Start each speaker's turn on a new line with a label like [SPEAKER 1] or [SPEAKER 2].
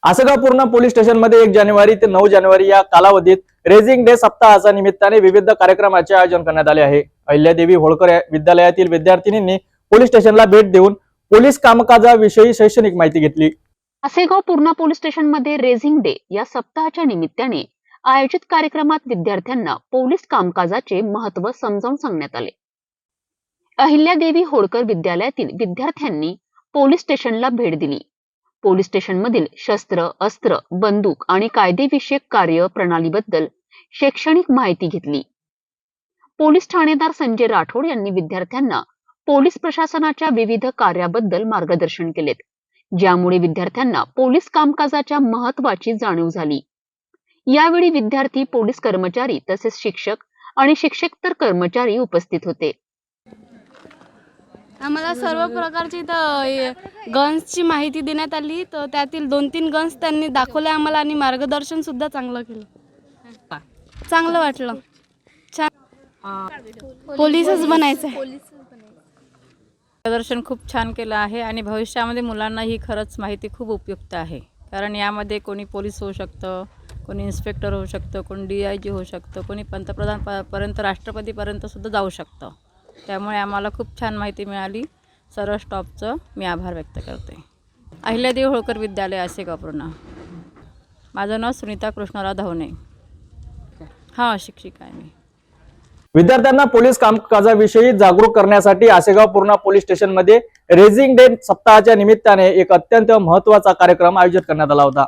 [SPEAKER 1] Assagao Purna police station मध्ये 1 जानेवारी ते 9 जानेवारी या कालावधीत रेझिंग डे सप्ताहाच्या निमित्ताने विविध कार्यक्रमाचे आयोजन करण्यात आले आहे। अहिल्यादेवी होळकर विद्यालयातील विद्यार्थिनींनी पोलीस स्टेशनला भेट देऊन पोलीस कामकाजाविषयी शैक्षणिक माहिती घेतली।
[SPEAKER 2] आसेगाव पूर्णा पोलीस स्टेशन मध्ये रेझिंग डे या सप्ताहाच्या निमित्ताने आयोजित कार्यक्रमात विद्यार्थ्यांना पोलीस कामकाजाचे महत्त्व समजावून सांगण्यात आले। अहिल्यादेवी होळकर विद्यालयातील विद्यार्थ्यांनी पोलीस स्टेशनला भेट दिली। पोलीस स्टेशन मधील शस्त्र, अस्त्र, बंदूक आणि कायदेविषयक कार्य प्रणालीबद्दल शैक्षणिक माहिती घेतली। पोलीस ठाणेदार संजय राठोड यांनी विद्यार्थ्यांना पोलीस प्रशासनाच्या विविध कार्याबद्दल मार्गदर्शन केलेत, ज्यामुळे विद्यार्थ्यांना पोलीस कामकाजाच्या महत्त्वाची जाणीव झाली। यावेळी विद्यार्थी, पोलीस कर्मचारी तसेच शिक्षक आणि शिक्षकेतर कर्मचारी उपस्थित होते।
[SPEAKER 3] आम्हाला सर्व प्रकारची गन्सची माहिती देण्यात आली, तर त्यातील 2-3 गन्स त्यांनी दाखवले आम्हाला आणि मार्गदर्शन सुद्धा चांगलं केलं। चांगलं वाटलं, पोलीसच बनायचं आहे।
[SPEAKER 4] मार्गदर्शन खूप छान केलं आहे आणि भविष्यामध्ये मुलांना ही खरंच माहिती खूप उपयुक्त आहे, कारण यामध्ये कोणी पोलीस होऊ शकतं, कोणी इन्स्पेक्टर होऊ शकतं, कोणी DIG होऊ शकतं, कोणी पंतप्रधानपर्यंत राष्ट्रपतीपर्यंत सुद्धा जाऊ शकतं। त्यामुळे आम्हाला खूप छान माहिती मिळाली। सर्व स्टाफचं मी आभार व्यक्त करते। अहिल्यादेवी होळकर विद्यालय आसेगाव पूर्णा। माझं नाव सुनीता कृष्णराव धावणे। हां, शिक्षिका आहे मी।
[SPEAKER 1] विद्यार्थ्यांना पोलीस कामकाजाविषयी जागरूक करण्यासाठी आसेगाव पूर्णा पोलीस स्टेशन मध्ये रेझिंग डे सप्ताहाच्या निमित्ताने एक अत्यंत महत्त्वाचा कार्यक्रम आयोजित करण्यात आला होता।